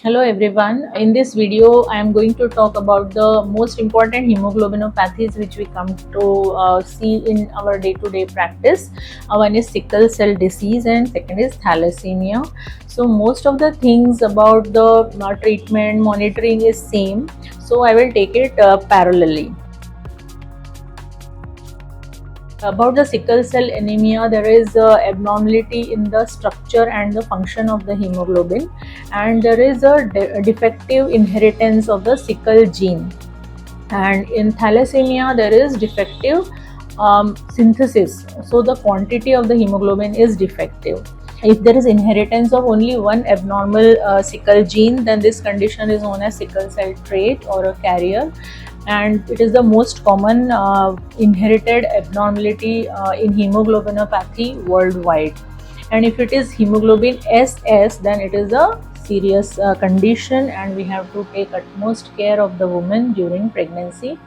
Hello everyone. In this video, I am going to talk about the most important hemoglobinopathies which we come to see in our day-to-day practice. One is sickle cell disease and second is thalassemia. So most of the things about the treatment monitoring is same. So I will take it parallelly. About the sickle cell anemia, there is abnormality in the structure and the function of the hemoglobin, and there is a defective inheritance of the sickle gene. And in thalassemia, there is defective synthesis, so the quantity of the hemoglobin is defective. If there is inheritance of only one abnormal sickle gene, then this condition is known as sickle cell trait or a carrier, and it is the most common inherited abnormality in hemoglobinopathy worldwide. And if it is hemoglobin SS, then it is a serious condition, and we have to take utmost care of the woman during pregnancy.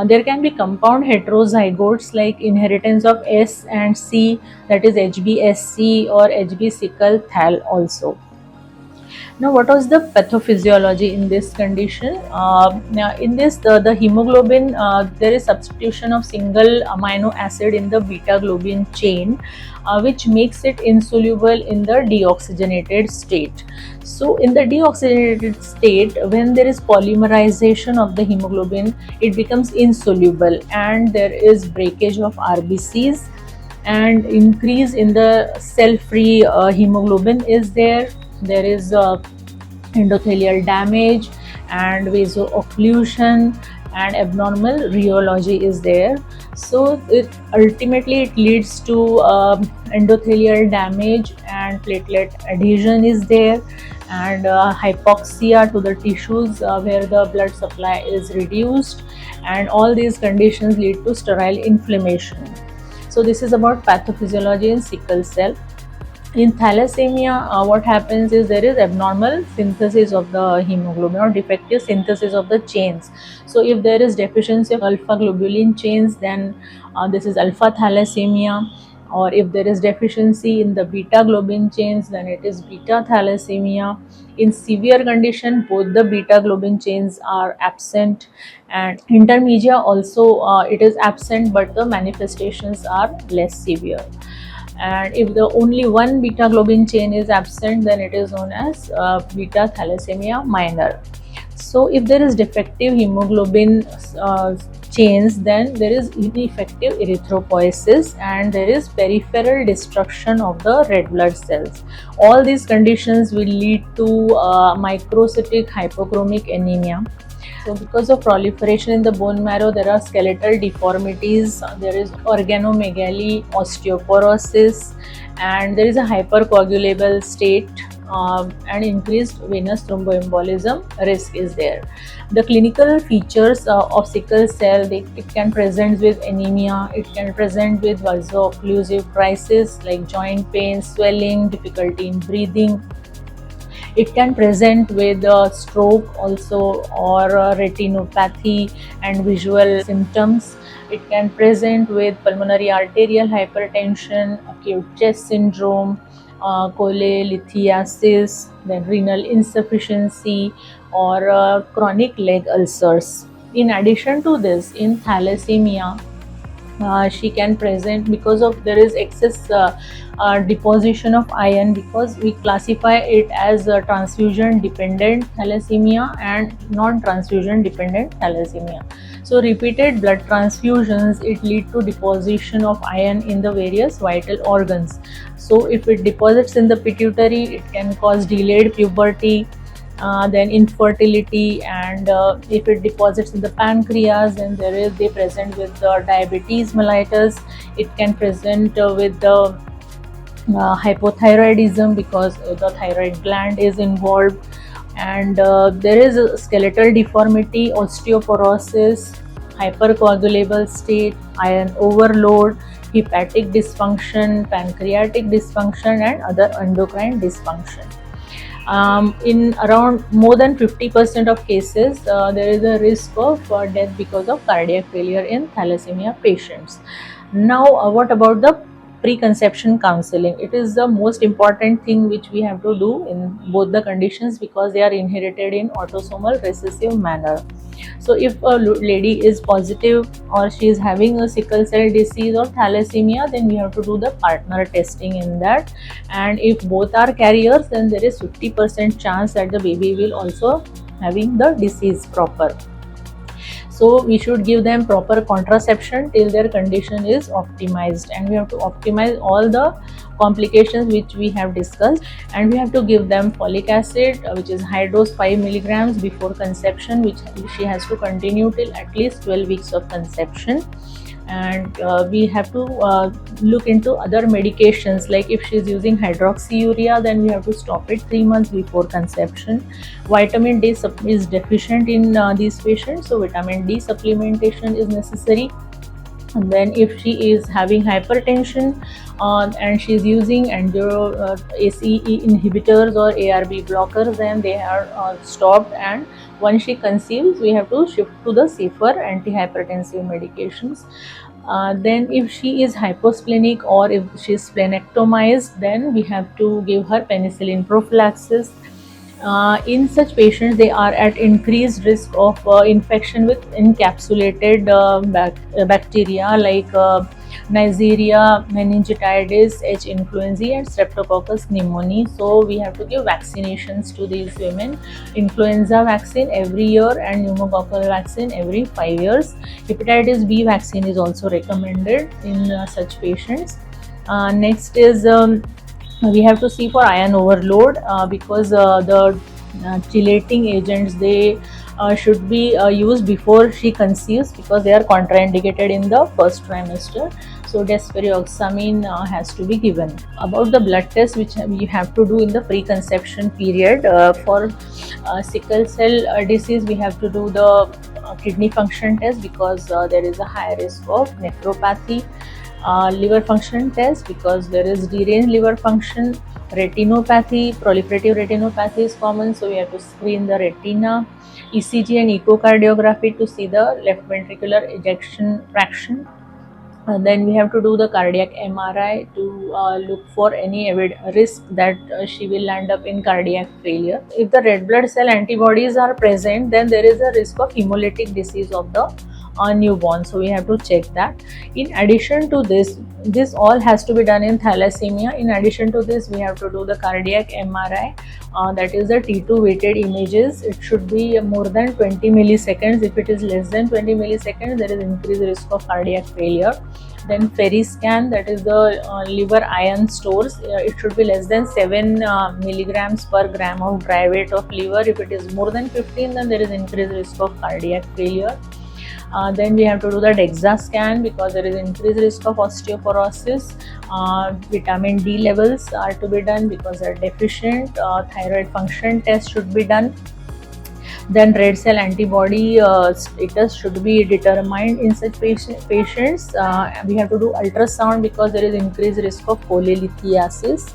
There can be compound heterozygotes like inheritance of S and C, that is HBSC or HB sickle thal also. Now, what was the pathophysiology in this condition? Now, in this, the hemoglobin, there is substitution of single amino acid in the beta globin chain, which makes it insoluble in the deoxygenated state. So, in the deoxygenated state, when there is polymerization of the hemoglobin, it becomes insoluble and there is breakage of RBCs and increase in the cell-free hemoglobin is there. There is endothelial damage and vasoocclusion and abnormal rheology is there. So ultimately it leads to endothelial damage and platelet adhesion is there, and hypoxia to the tissues where the blood supply is reduced, and all these conditions lead to sterile inflammation. So this is about pathophysiology in sickle cell. In thalassemia, what happens is there is abnormal synthesis of the hemoglobin or defective synthesis of the chains. So if there is deficiency of alpha globulin chains, then this is alpha thalassemia, or if there is deficiency in the beta globin chains, then it is beta thalassemia. In severe condition, both the beta globin chains are absent, and intermedia also it is absent, but the manifestations are less severe. And if the only one beta globin chain is absent, then it is known as beta thalassemia minor. So if there is defective hemoglobin chains, then there is ineffective erythropoiesis and there is peripheral destruction of the red blood cells. All these conditions will lead to microcytic hypochromic anemia. So because of proliferation in the bone marrow, there are skeletal deformities, there is organomegaly, osteoporosis, and there is a hypercoagulable state, and increased venous thromboembolism risk is there. The clinical features of sickle cell, it can present with anemia, it can present with vaso-occlusive crisis like joint pain, swelling, difficulty in breathing. It can present with a stroke also, or retinopathy and visual symptoms. It can present with pulmonary arterial hypertension, acute chest syndrome, cholelithiasis, then renal insufficiency, or chronic leg ulcers. In addition to this, in thalassemia, she can present because of there is excess deposition of iron, because we classify it as transfusion dependent thalassemia and non transfusion dependent thalassemia. So repeated blood transfusions, it lead to deposition of iron in the various vital organs. So if it deposits in the pituitary, it can cause delayed puberty, then infertility, and if it deposits in the pancreas, then they present with diabetes mellitus. It can present with the hypothyroidism because the thyroid gland is involved, and there is a skeletal deformity, osteoporosis, hypercoagulable state, iron overload, hepatic dysfunction, pancreatic dysfunction, and other endocrine dysfunction. In around more than 50% of cases, there is a risk of death because of cardiac failure in thalassemia patients. Now, what about the preconception counseling. It is the most important thing which we have to do in both the conditions because they are inherited in autosomal recessive manner. So if a lady is positive or she is having a sickle cell disease or thalassemia, then we have to do the partner testing in that. And if both are carriers, then there is 50% chance that the baby will also having the disease proper. So we should give them proper contraception till their condition is optimized, and we have to optimize all the complications which we have discussed. And we have to give them folic acid, which is high dose 5 milligrams before conception, which she has to continue till at least 12 weeks of conception. And we have to look into other medications, like if she is using hydroxyurea, then we have to stop it 3 months before conception. Vitamin D is deficient in these patients, so vitamin D supplementation is necessary. And then if she is having hypertension and she is using ACE inhibitors or ARB blockers, then they are stopped, and once she conceives we have to shift to the safer antihypertensive medications. Then if she is hyposplenic or if she is splenectomized, then we have to give her penicillin prophylaxis. In such patients, they are at increased risk of infection with encapsulated bacteria like Neisseria meningitidis, H. influenzae, and Streptococcus pneumoniae. So we have to give vaccinations to these women. Influenza vaccine every year and pneumococcal vaccine every 5 years. Hepatitis B vaccine is also recommended in such patients. Next is we have to see for iron overload because the chelating agents, they should be used before she conceives because they are contraindicated in the first trimester. So desferrioxamine has to be given. About the blood test which we have to do in the preconception period, for sickle cell disease we have to do the kidney function test because there is a high risk of nephropathy. Liver function test because there is deranged liver function. Retinopathy, proliferative retinopathy is common, so we have to screen the retina. ECG and echocardiography to see the left ventricular ejection fraction. Then we have to do the cardiac MRI to look for any risk that she will land up in cardiac failure. If the red blood cell antibodies are present, then there is a risk of hemolytic disease of the newborn, so we have to check that. In addition to this all has to be done in thalassemia. In addition to this, we have to do the cardiac MRI, that is the T2 weighted images. It should be more than 20 milliseconds. If it is less than 20 milliseconds, there is increased risk of cardiac failure. Then FeriScan, that is the liver iron stores. It should be less than 7 milligrams per gram of dry weight of liver. If it is more than 15, then there is increased risk of cardiac failure. Then we have to do the DEXA scan because there is increased risk of osteoporosis. Vitamin D levels are to be done because they are deficient. Thyroid function test should be done. Then red cell antibody status should be determined in such patients. We have to do ultrasound because there is increased risk of cholelithiasis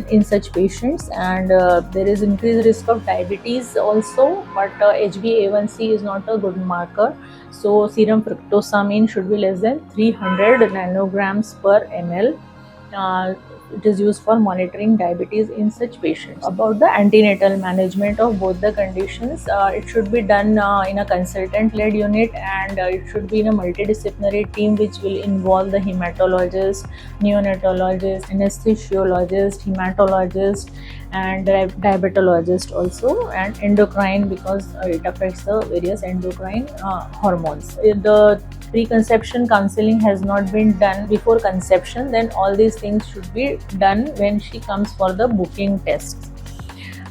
in such patients, and there is increased risk of diabetes also, but HbA1c is not a good marker, so serum fructosamine should be less than 300 nanograms per ml. It is used for monitoring diabetes in such patients. About the antenatal management of both the conditions, it should be done in a consultant-led unit, and it should be in a multidisciplinary team which will involve the hematologist, neonatologist, anesthesiologist, hematologist, and diabetologist also, and endocrine because it affects the various endocrine hormones. If the preconception counseling has not been done before conception, then all these things should be done when she comes for the booking tests.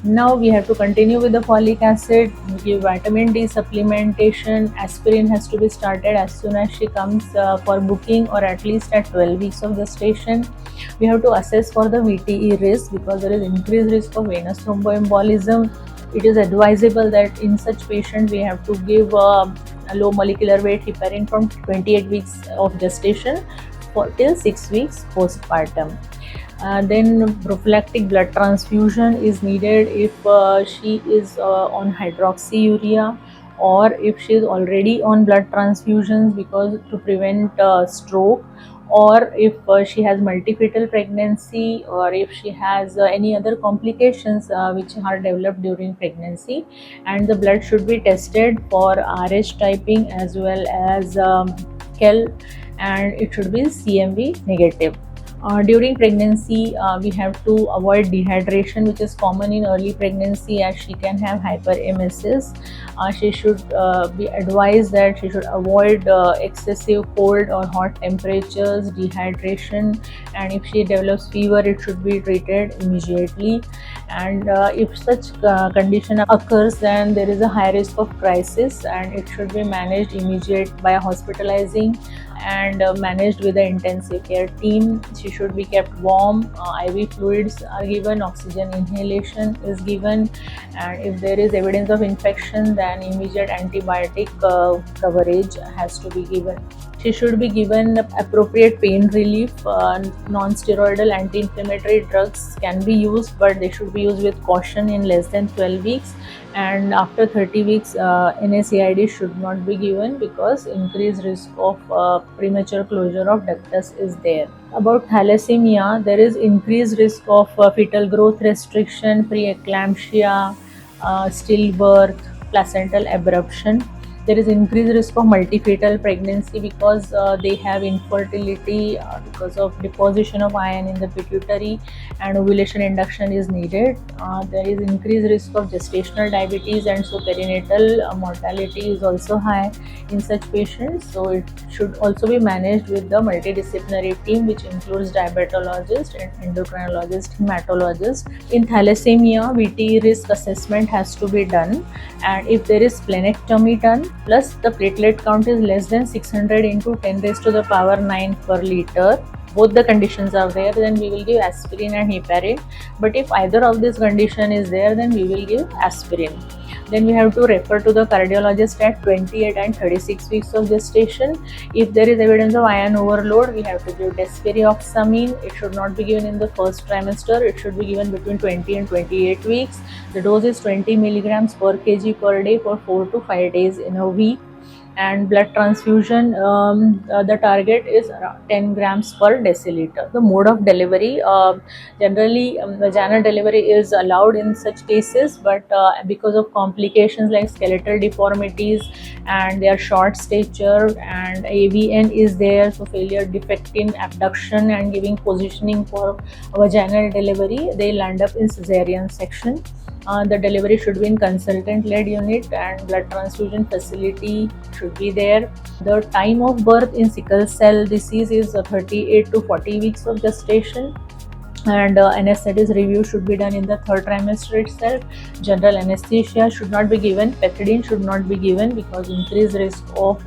Now we have to continue with the folic acid, give vitamin D supplementation. Aspirin has to be started as soon as she comes for booking, or at least at 12 weeks of gestation. We have to assess for the VTE risk because there is increased risk of venous thromboembolism. It is advisable that in such patients we have to give a low molecular weight heparin from 28 weeks of gestation till 6 weeks postpartum. Then prophylactic blood transfusion is needed if she is on hydroxyurea, or if she is already on blood transfusions because to prevent stroke, or if she has multifetal pregnancy, or if she has any other complications which are developed during pregnancy. And the blood should be tested for Rh typing as well as KEL, and it should be CMV negative. During pregnancy, we have to avoid dehydration, which is common in early pregnancy, as she can have hyperemesis. She should be advised that she should avoid excessive cold or hot temperatures, dehydration, and if she develops fever, it should be treated immediately. And if such condition occurs, then there is a high risk of crisis, and it should be managed immediate by hospitalizing and managed with the intensive care team. She should be kept warm, IV fluids are given, oxygen inhalation is given, and if there is evidence of infection, then immediate antibiotic coverage has to be given. She should be given appropriate pain relief. Non-steroidal anti-inflammatory drugs can be used, but they should be used with caution in less than 12 weeks. And after 30 weeks, NSAID should not be given because increased risk of premature closure of ductus is there. About thalassemia, there is increased risk of fetal growth restriction, preeclampsia, stillbirth, placental abruption. There is increased risk of multifetal pregnancy because they have infertility because of deposition of iron in the pituitary, and ovulation induction is needed. There is increased risk of gestational diabetes, and so perinatal mortality is also high in such patients. So it should also be managed with the multidisciplinary team, which includes diabetologist and endocrinologist, hematologist. In thalassemia, VT risk assessment has to be done, and if there is splenectomy done plus the platelet count is less than 600 into 10 raised to the power 9 per liter, both the conditions are there, then we will give aspirin and heparin. But if either of this condition is there, then we will give aspirin. Then we have to refer to the cardiologist at 28 and 36 weeks of gestation. If there is evidence of iron overload, we have to give desferrioxamine. It should not be given in the first trimester. It should be given between 20 and 28 weeks. The dose is 20 milligrams per kg per day for 4 to 5 days in a week. And blood transfusion, the target is around 10 grams per deciliter. The mode of delivery, generally vaginal delivery is allowed in such cases, but because of complications like skeletal deformities and their short stature and AVN is there, so failure defect in abduction and giving positioning for vaginal delivery, they land up in cesarean section. The delivery should be in consultant-led unit, and blood transfusion facility should be there. The time of birth in sickle cell disease is 38 to 40 weeks of gestation, and anesthetist review should be done in the third trimester itself. General anesthesia should not be given. Pethidine should not be given because increased risk of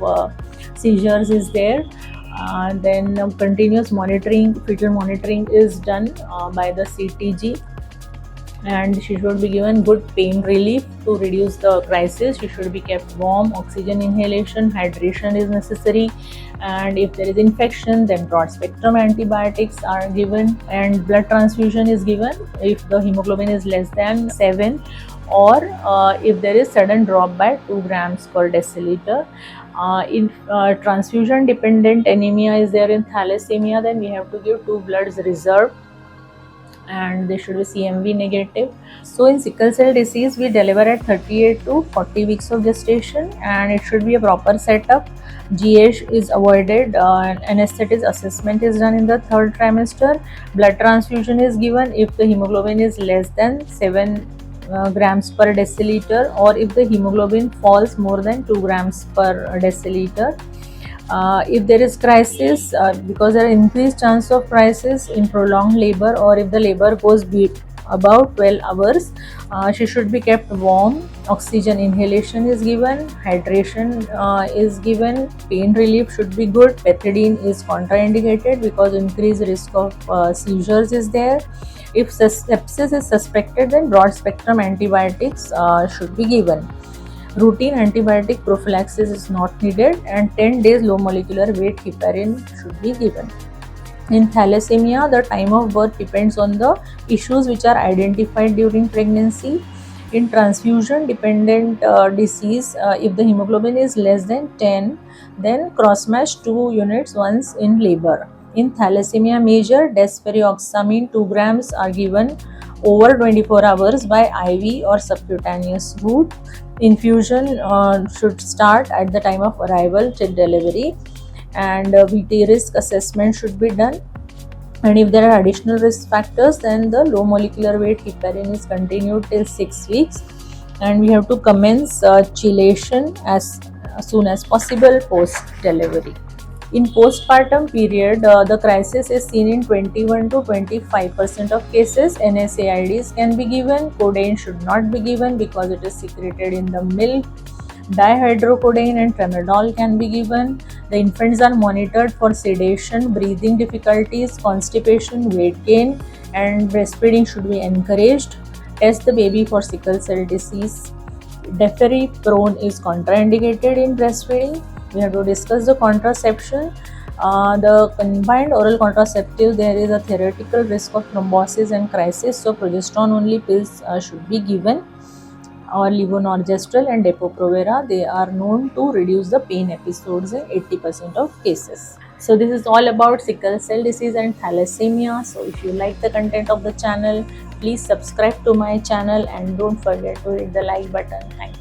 seizures is there. Then continuous monitoring, fetal monitoring is done by the CTG, and she should be given good pain relief to reduce the crisis. She should be kept warm, oxygen inhalation, hydration is necessary, and if there is infection, then broad spectrum antibiotics are given, and blood transfusion is given if the hemoglobin is less than 7, or if there is sudden drop by 2 grams per deciliter. In transfusion dependent anemia is there in thalassemia, then we have to give 2 bloods reserved, and they should be CMV negative. So in sickle cell disease, we deliver at 38 to 40 weeks of gestation, and it should be a proper setup. GH is avoided, anesthetist assessment is done in the third trimester. Blood transfusion is given if the hemoglobin is less than 7 grams per deciliter, or if the hemoglobin falls more than 2 grams per deciliter. If there is crisis, because there are increased chance of crisis in prolonged labor, or if the labor goes about 12 hours, she should be kept warm. Oxygen inhalation is given, hydration is given, pain relief should be good. Pethidine is contraindicated because increased risk of seizures is there. If sepsis is suspected, then broad spectrum antibiotics should be given. Routine antibiotic prophylaxis is not needed, and 10 days low molecular weight heparin should be given. In thalassemia, the time of birth depends on the issues which are identified during pregnancy. In transfusion dependent disease, if the hemoglobin is less than 10, then cross match 2 units once in labor. In thalassemia major, desferrioxamine 2 grams are given over 24 hours by IV or subcutaneous route. Infusion should start at the time of arrival till delivery, and VT risk assessment should be done. And if there are additional risk factors, then the low molecular weight heparin is continued till 6 weeks, and we have to commence chelation as soon as possible post delivery. In postpartum period, the crisis is seen in 21 to 25% of cases. NSAIDs can be given. Codeine should not be given because it is secreted in the milk. Dihydrocodeine and tramadol can be given. The infants are monitored for sedation, breathing difficulties, constipation, weight gain, and breastfeeding should be encouraged. Test the baby for sickle cell disease. Deferriprone is contraindicated in breastfeeding. We have to discuss the contraception. The combined oral contraceptive, there is a theoretical risk of thrombosis and crisis, so progesterone only pills should be given, or levonorgestrel and depo-provera. They are known to reduce the pain episodes in 80% of cases. So this is all about sickle cell disease and thalassemia. So if you like the content of the channel, please subscribe to my channel and don't forget to hit the like button. Thank you.